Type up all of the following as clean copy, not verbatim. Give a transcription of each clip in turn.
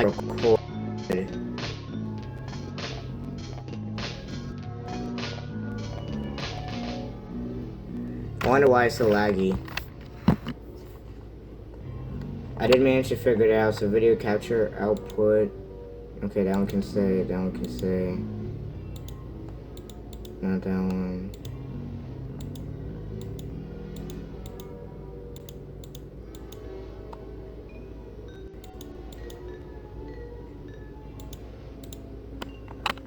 record. I wonder why it's so laggy. I did manage to figure it out, so video capture output. Okay, that one can stay, that one can stay. Not that one.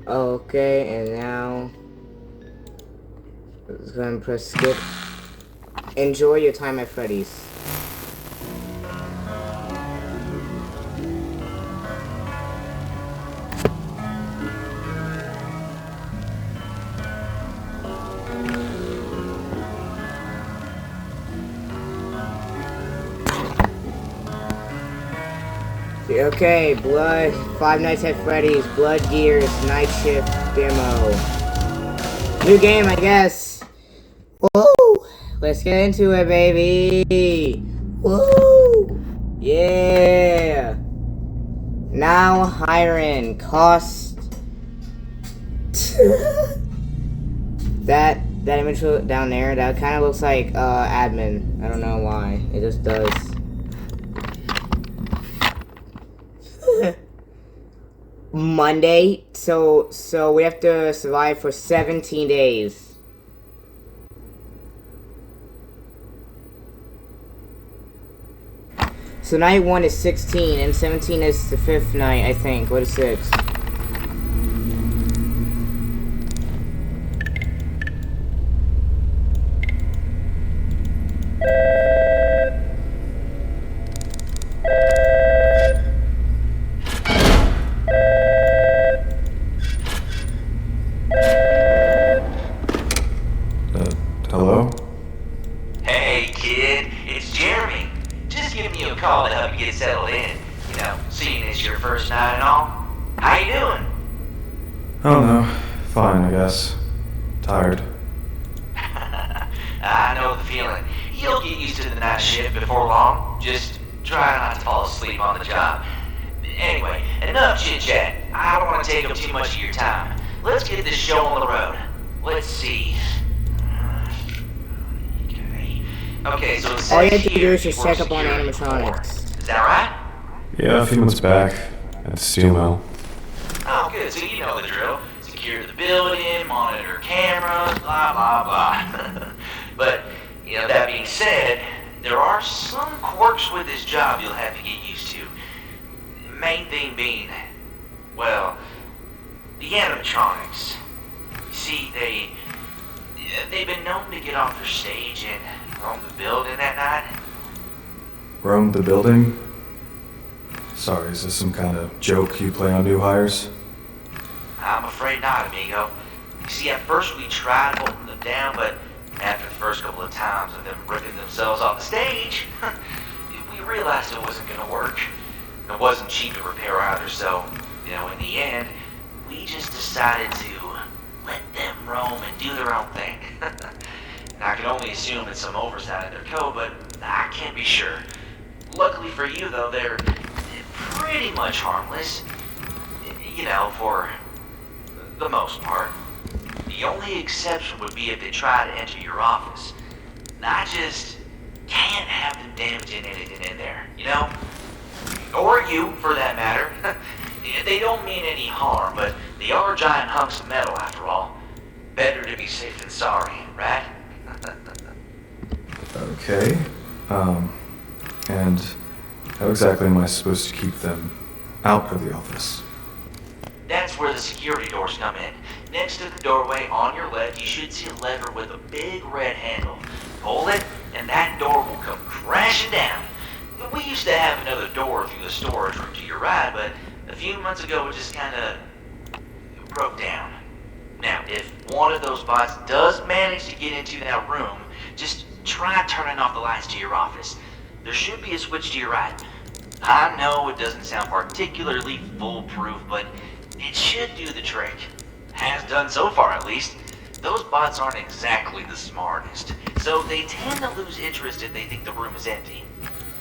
Okay, and now let's go ahead and press skip. Enjoy your time at Freddy's. Okay, Five Nights at Freddy's, Blood Gears, Night Shift demo. New game, I guess. Whoa! Let's get into it, baby. Woo! Yeah! Now hiring. Cost. that image down there, that kind of looks like admin. I don't know why. It just does. Monday, so we have to survive for 17 days. So night 1 is 16, and 17 is the 5th night, I think. What is 6? Hello? Hey, kid, it's Jeremy. Just giving you a call to help you get settled in. You know, seeing it's your first night and all. How you doing? Oh no, fine, I guess. Tired. I know the feeling. You'll get used to the night shift before long. Just try not to fall asleep on the job. Anyway, enough chit-chat. I don't want to take up too much of your time. Let's get this show on the road. Let's see. Okay, so all you have to do is just check up on animatronics. Is that right? Yeah, a few months back at the steel mill. Oh, good. So you know the drill. Secure the building, monitor cameras, blah, blah, blah. But, you know, that being said, there are some quirks with this job you'll have to get used to. Main thing being, well, the animatronics. You see, they've been known to get off their stage and roam the building that night. Roam the building? Sorry, is this some kind of joke you play on new hires? I'm afraid not, amigo. You see, at first we tried holding them down, but after the first couple of times of them ripping themselves off the stage, we realized it wasn't going to work. It wasn't cheap to repair either, so, you know, in the end, we just decided to let them roam and do their own thing. I can only assume it's some oversight in their code, but I can't be sure. Luckily for you, though, they're pretty much harmless. You know, for the most part. The only exception would be if they try to enter your office. I just can't have them damaging anything in there, you know? Or you, for that matter. They don't mean any harm, but they are giant hunks of metal, after all. Better to be safe than sorry, right? Okay. And how exactly am I supposed to keep them out of the office? That's where the security doors come in. Next to the doorway on your left, you should see a lever with a big red handle. Pull it, and that door will come crashing down. We used to have another door through the storage room to your right, but a few months ago it just kind of broke down. Now, if one of those bots does manage to get into that room, just try turning off the lights to your office. There should be a switch to your right. I know it doesn't sound particularly foolproof, but it should do the trick. Has done so far, at least. Those bots aren't exactly the smartest, so they tend to lose interest if they think the room is empty.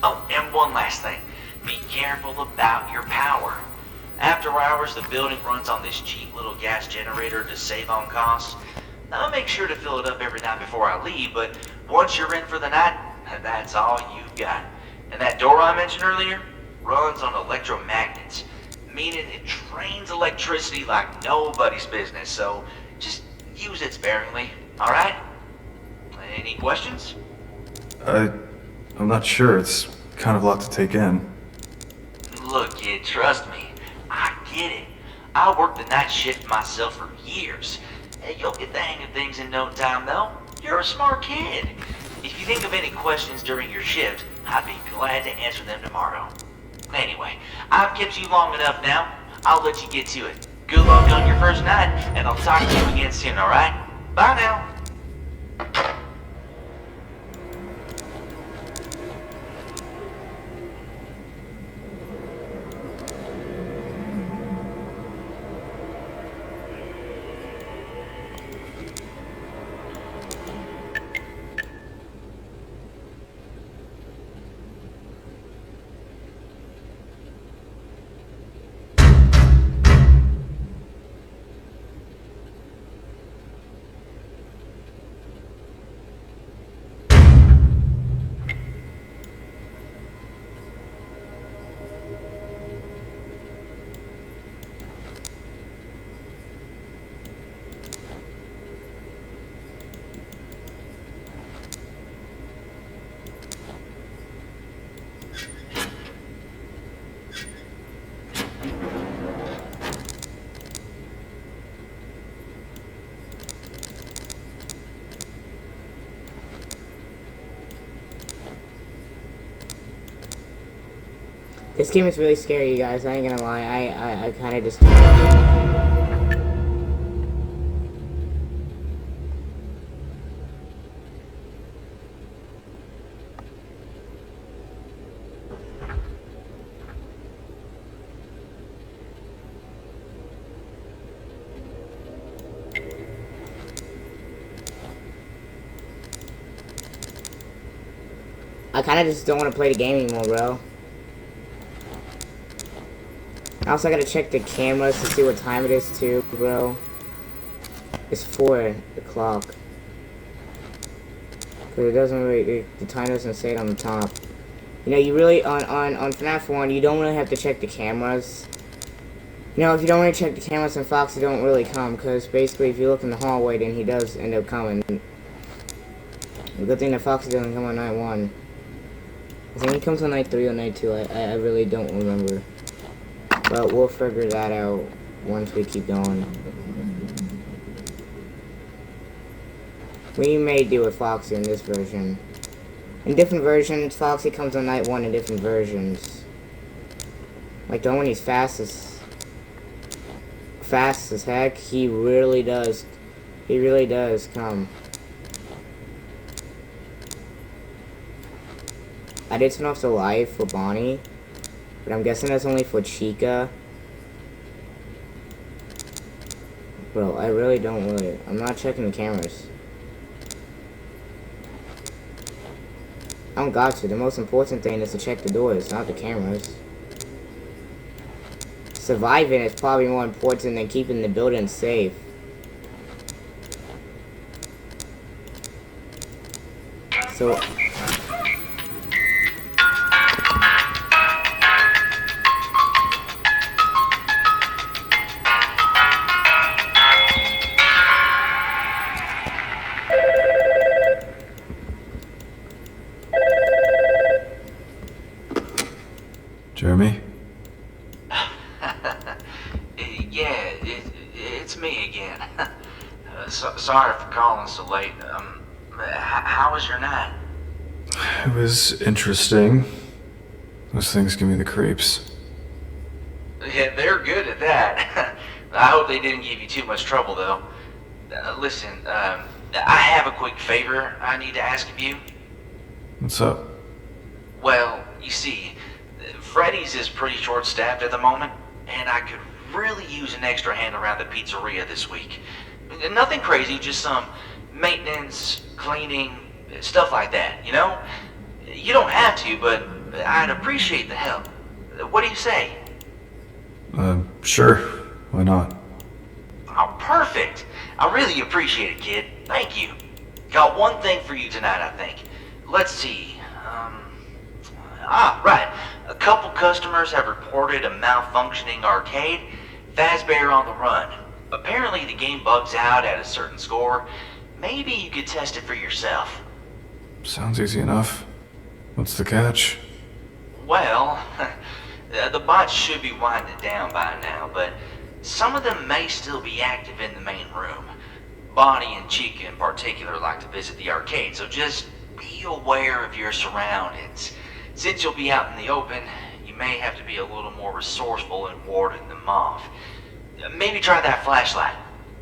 Oh, and one last thing. Be careful about your power. After hours, the building runs on this cheap little gas generator to save on costs. I'll make sure to fill it up every night before I leave, but once you're in for the night, that's all you've got. And that door I mentioned earlier runs on electromagnets, meaning it drains electricity like nobody's business, so just use it sparingly, alright? Any questions? I'm not sure. It's kind of a lot to take in. Look, kid, trust me. I get it. I worked the night shift myself for years. You'll get the hang of things in no time, though. You're a smart kid. If you think of any questions during your shift, I'd be glad to answer them tomorrow. Anyway, I've kept you long enough now. I'll let you get to it. Good luck on your first night, and I'll talk to you again soon, alright? Bye now. This game is really scary, you guys. I ain't gonna lie. I kind of just. I kind of just don't want to play the game anymore, bro. Also, I gotta check the cameras to see what time it is, too, bro. It's 4 o'clock. Because it doesn't really, the time doesn't say it on the top. You know, you really, on FNAF 1, you don't really have to check the cameras. You know, if you don't really check the cameras, then Foxy don't really come. Because basically, if you look in the hallway, then he does end up coming. The good thing that Foxy doesn't come on night 1. I think he comes on night 3 or night 2. I really don't remember. But we'll figure that out once we keep going. We may do with Foxy in this version. In different versions, Foxy comes on night 1 in different versions. Like the one when he's fast as heck, he really does come. I did turn off the light for Bonnie. But I'm guessing that's only for Chica. Bro, I really don't really. I'm not checking the cameras. I don't got to. The most important thing is to check the doors, not the cameras. Surviving is probably more important than keeping the building safe. So... Jeremy? Yeah, it's me again. Sorry for calling so late. How was your night? It was interesting. Those things give me the creeps. Yeah, they're good at that. I hope they didn't give you too much trouble, though. Listen, I have a quick favor I need to ask of you. What's up? Well, you see, Freddy's is pretty short-staffed at the moment, and I could really use an extra hand around the pizzeria this week. Nothing crazy, just some maintenance, cleaning, stuff like that, you know? You don't have to, but I'd appreciate the help. What do you say? Sure. Why not? Oh, perfect. I really appreciate it, kid. Thank you. Got one thing for you tonight, I think. Let's see. Right. A couple customers have reported a malfunctioning arcade. Fazbear on the run. Apparently the game bugs out at a certain score. Maybe you could test it for yourself. Sounds easy enough. What's the catch? Well, the bots should be winding down by now, but some of them may still be active in the main room. Bonnie and Chica in particular like to visit the arcade, so just be aware of your surroundings. Since you'll be out in the open, you may have to be a little more resourceful in warding them off. Maybe try that flashlight.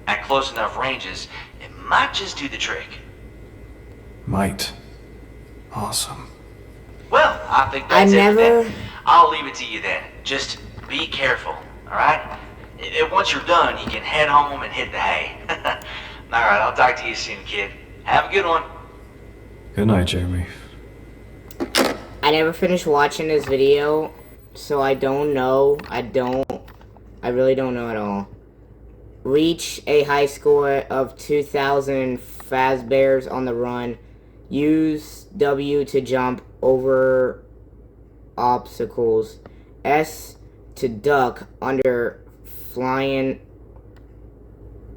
At close enough ranges, it might just do the trick. Might. Awesome. Well, I think that's I it never- then. I'll leave it to you then. Just be careful, alright? Once you're done, you can head home and hit the hay. Alright, I'll talk to you soon, kid. Have a good one. Good night, Jeremy. I never finished watching this video, so I don't know. I really don't know at all. Reach a high score of 2,000 Fazbears on the run. Use W to jump over obstacles. S to duck under flying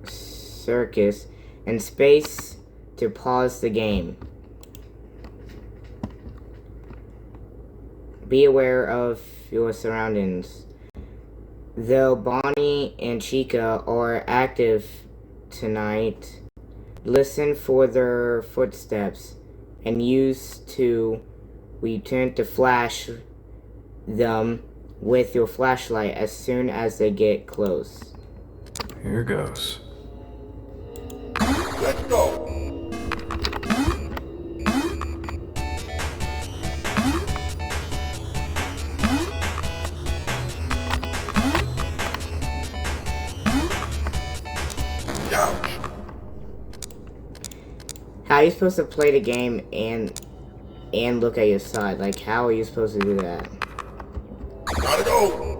circus. And space to pause the game. Be aware of your surroundings. Though Bonnie and Chica are active tonight, listen for their footsteps and use to return to flash them with your flashlight as soon as they get close. Here goes. Let's go. Ouch. How are you supposed to play the game and look at your side? Like, how are you supposed to do that? Gotta go.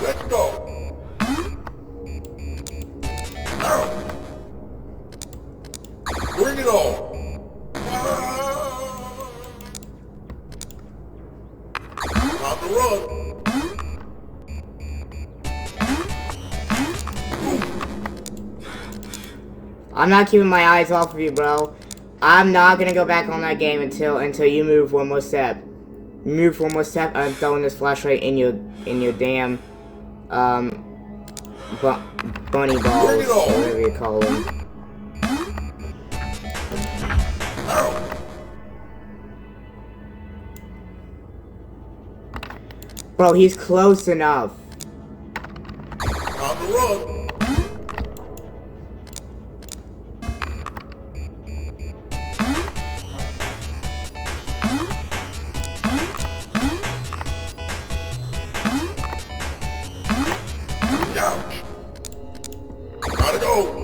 Let's go. Now. Bring it on. Time to run. I'm not keeping my eyes off of you, bro. I'm not gonna go back on that game until you move one more step. Move one more step. I'm throwing this flashlight in your damn bunny balls, or whatever you call them. Ow. Bro, he's close enough. Time to run. Ouch. Gotta go.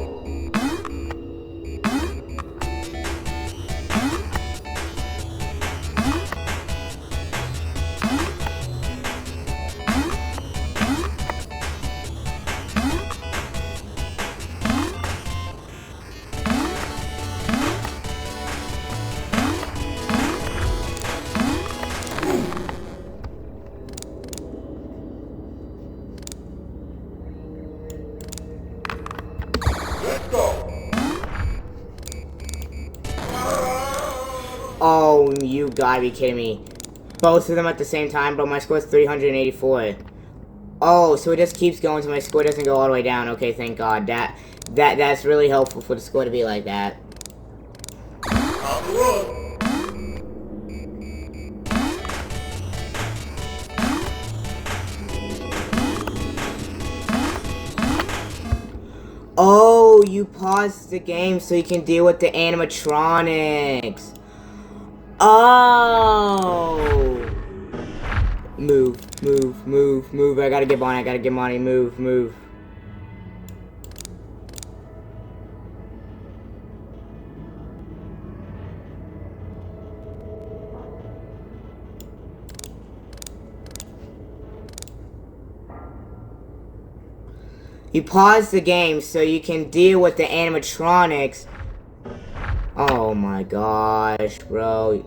Let's go. Oh, you gotta be kidding me. Both of them at the same time, bro. My score's 384. Oh, so it just keeps going so my score doesn't go all the way down. Okay, thank God. That's really helpful for the score to be like that. Time to run. Oh, you paused the game so you can deal with the animatronics. Oh. Move, move, move, move. I gotta get Bonnie, I gotta get Bonnie. Move, move. You pause the game so you can deal with the animatronics. Oh my gosh, bro.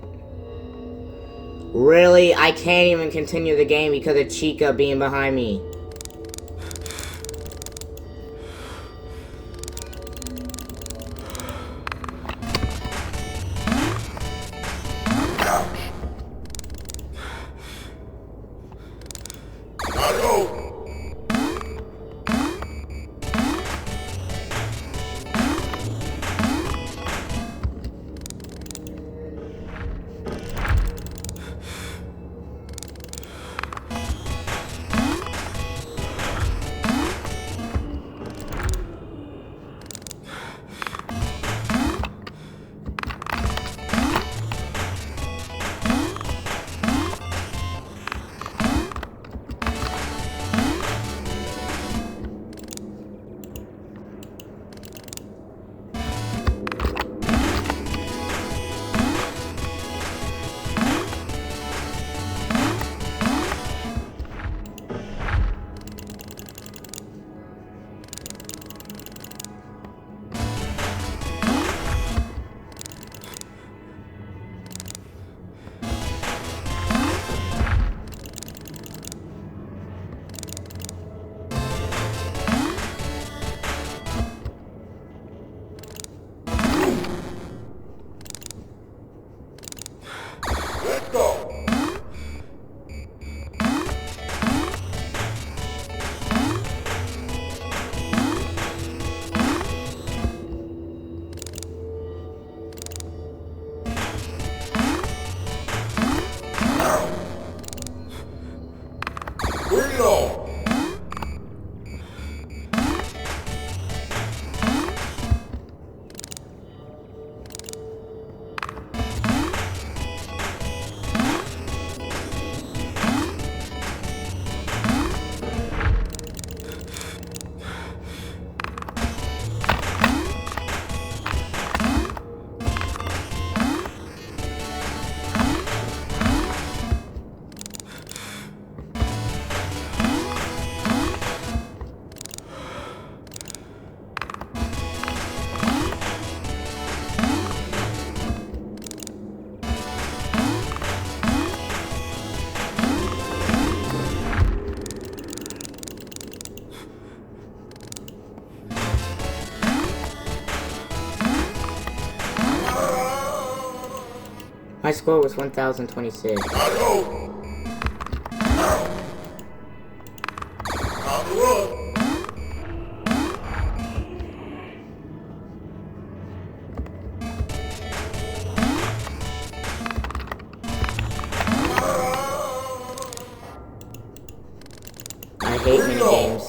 Really? I can't even continue the game because of Chica being behind me. Gotta go. Let's go. Bring it on. My score was 1026. Gotta go. Time to run. I hate minigames.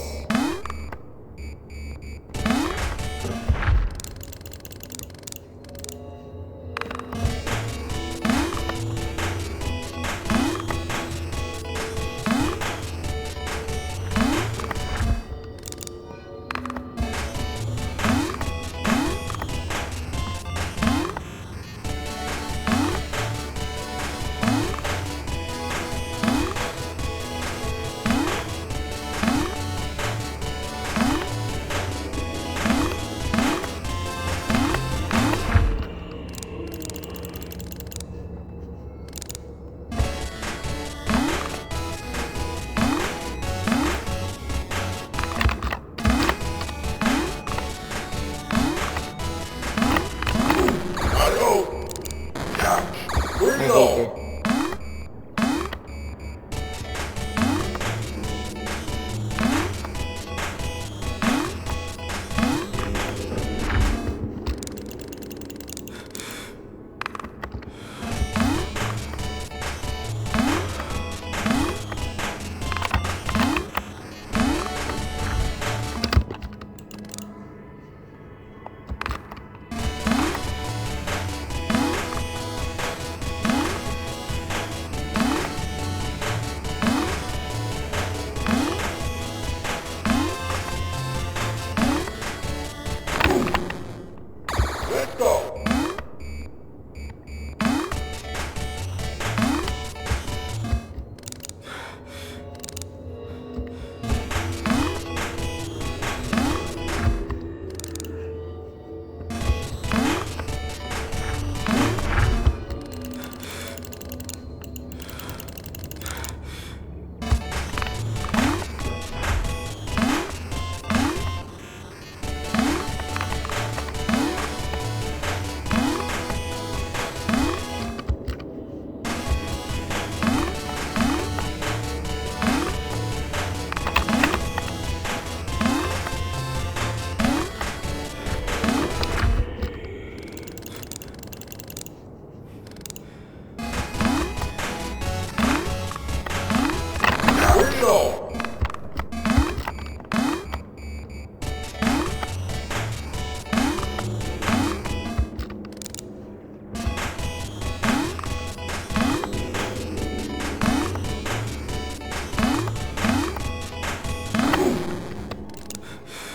Gotta go. Bring I it hate on. it.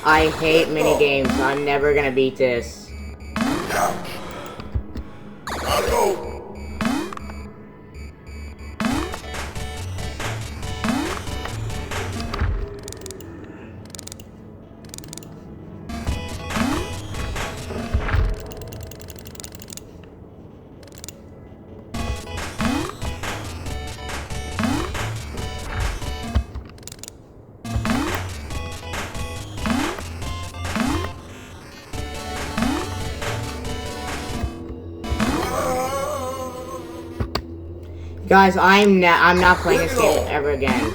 I hate mini games. I'm never gonna beat this. Couch. Gotta go. Guys, I'm not playing this game ever again.